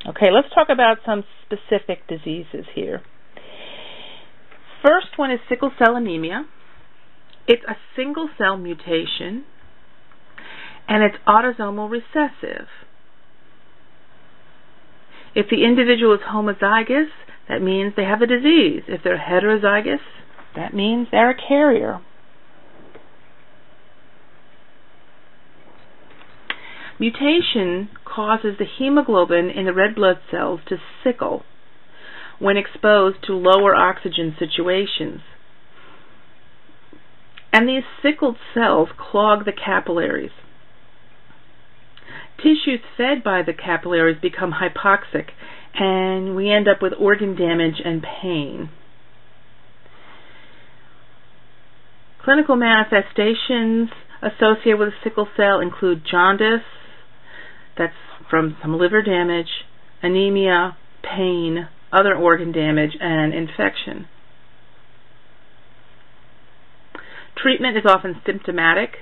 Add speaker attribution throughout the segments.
Speaker 1: Okay, let's talk about some specific diseases here. First one is sickle cell anemia. It's a single cell mutation, and it's autosomal recessive. If the individual is homozygous, that means they have the disease. If they're heterozygous, that means they're a carrier. Mutation causes the hemoglobin in the red blood cells to sickle when exposed to lower oxygen situations. And these sickled cells clog the capillaries. Tissues fed by the capillaries become hypoxic, and we end up with organ damage and pain. Clinical manifestations associated with sickle cell include jaundice, that's from some liver damage, anemia, pain, other organ damage, and infection. Treatment is often symptomatic.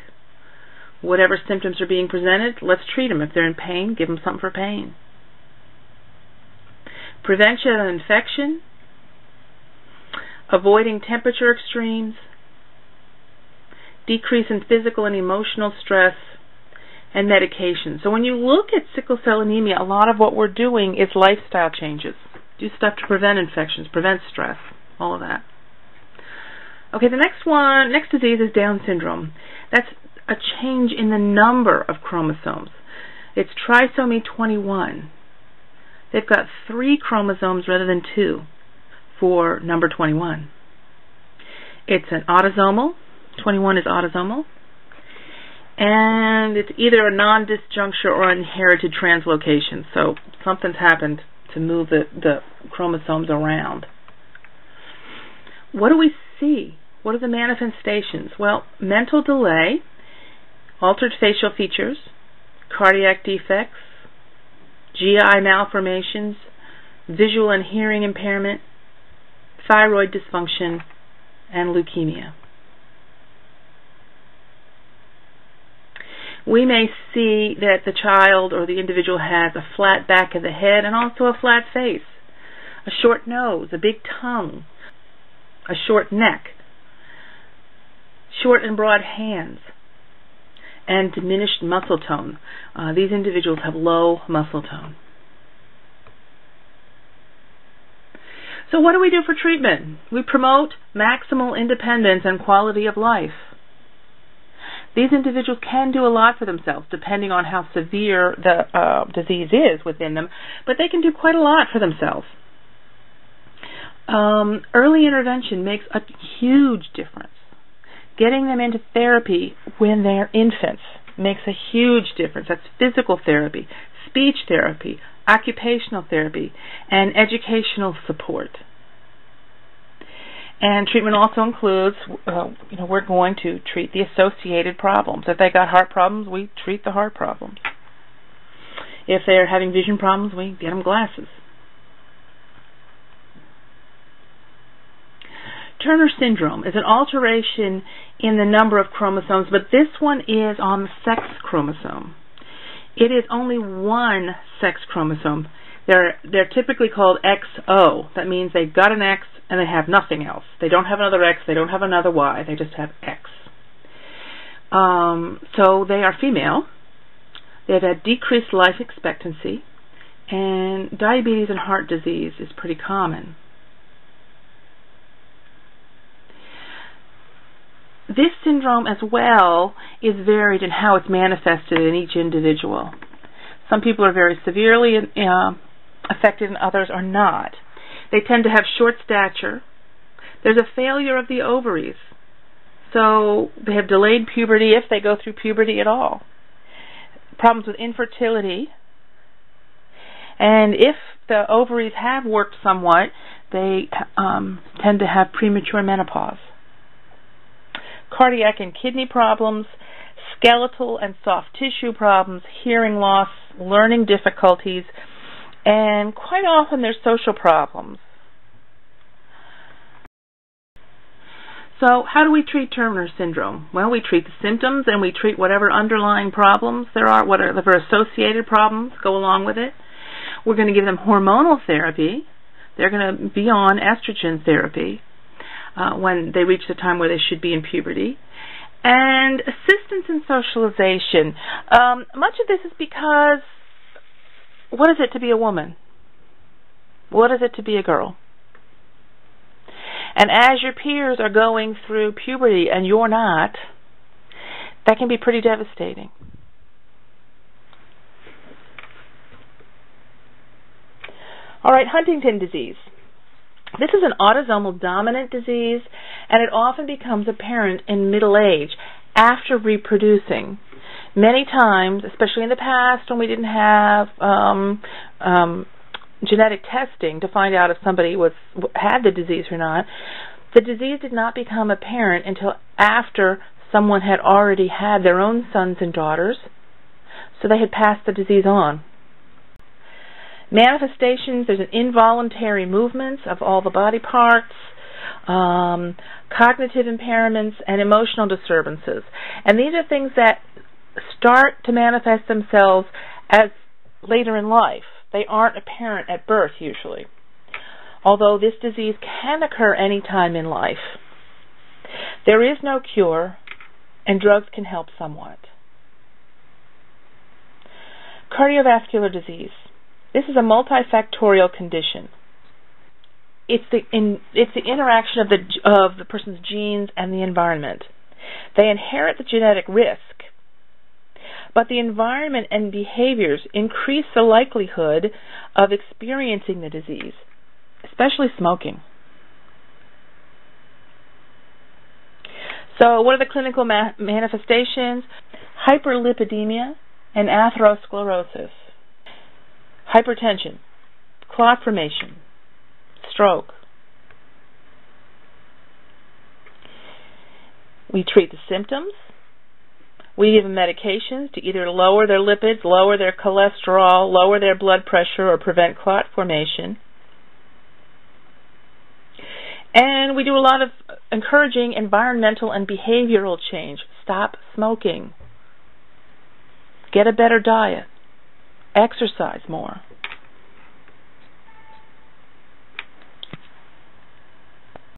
Speaker 1: Whatever symptoms are being presented, let's treat them. If they're in pain, give them something for pain. Prevention of infection, avoiding temperature extremes, decrease in physical and emotional stress, and medication. So when you look at sickle cell anemia, a lot of what we're doing is lifestyle changes. Do stuff to prevent infections, prevent stress, all of that. Okay, the next disease is Down syndrome. That's a change in the number of chromosomes. It's trisomy 21. They've got 3 chromosomes rather than 2 for number 21. It's an autosomal. 21 is autosomal. And it's either a non-disjuncture or inherited translocation. So something's happened to move the chromosomes around. What do we see? What are the manifestations? Well, mental delay, altered facial features, cardiac defects, GI malformations, visual and hearing impairment, thyroid dysfunction, and leukemia. We may see that the child or the individual has a flat back of the head and also a flat face, a short nose, a big tongue, a short neck, short and broad hands, and diminished muscle tone. These individuals have low muscle tone. So what do we do for treatment? We promote maximal independence and quality of life. These individuals can do a lot for themselves, depending on how severe the disease is within them, but they can do quite a lot for themselves. Early intervention makes a huge difference. Getting them into therapy when they're infants makes a huge difference. That's physical therapy, speech therapy, occupational therapy, and educational support. And treatment also includes, we're going to treat the associated problems. If they got heart problems, we treat the heart problems. If they're having vision problems, we get them glasses. Turner syndrome is an alteration in the number of chromosomes, but this one is on the sex chromosome. It is only one sex chromosome. They're typically called XO. That means they've got an X and they have nothing else. They don't have another X, they don't have another Y, they just have X. So they are female. They've had decreased life expectancy, and diabetes and heart disease is pretty common. This syndrome as well is varied in how it's manifested in each individual. Some people are very severely affected and others are not. They tend to have short stature. There's a failure of the ovaries. So they have delayed puberty if they go through puberty at all. Problems with infertility. And if the ovaries have worked somewhat, they tend to have premature menopause. Cardiac and kidney problems, skeletal and soft tissue problems, hearing loss, learning difficulties, and quite often there's social problems. So how do we treat Turner syndrome? Well, we treat the symptoms and we treat whatever underlying problems there are, whatever associated problems go along with it. We're going to give them hormonal therapy. They're going to be on estrogen therapy when they reach the time where they should be in puberty. And assistance in socialization. Much of this is because what is it to be a woman? What is it to be a girl? And as your peers are going through puberty and you're not, that can be pretty devastating. All right, Huntington disease. This is an autosomal dominant disease, and it often becomes apparent in middle age after reproducing. Many times, especially in the past when we didn't have genetic testing to find out if somebody had the disease or not, the disease did not become apparent until after someone had already had their own sons and daughters, so they had passed the disease on. Manifestations, there's an involuntary movements of all the body parts, cognitive impairments, and emotional disturbances. And these are things that start to manifest themselves as later in life. They aren't apparent at birth usually, although this disease can occur any time in life. There is no cure, and drugs can help somewhat. Cardiovascular disease. This is a multifactorial condition. It's the interaction of the person's genes and the environment. They inherit the genetic risk, but the environment and behaviors increase the likelihood of experiencing the disease, especially smoking. So what are the clinical manifestations? Hyperlipidemia and atherosclerosis. Hypertension, clot formation, stroke. We treat the symptoms. We give them medications to either lower their lipids, lower their cholesterol, lower their blood pressure, or prevent clot formation. And we do a lot of encouraging environmental and behavioral change. Stop smoking. Get a better diet. Exercise more.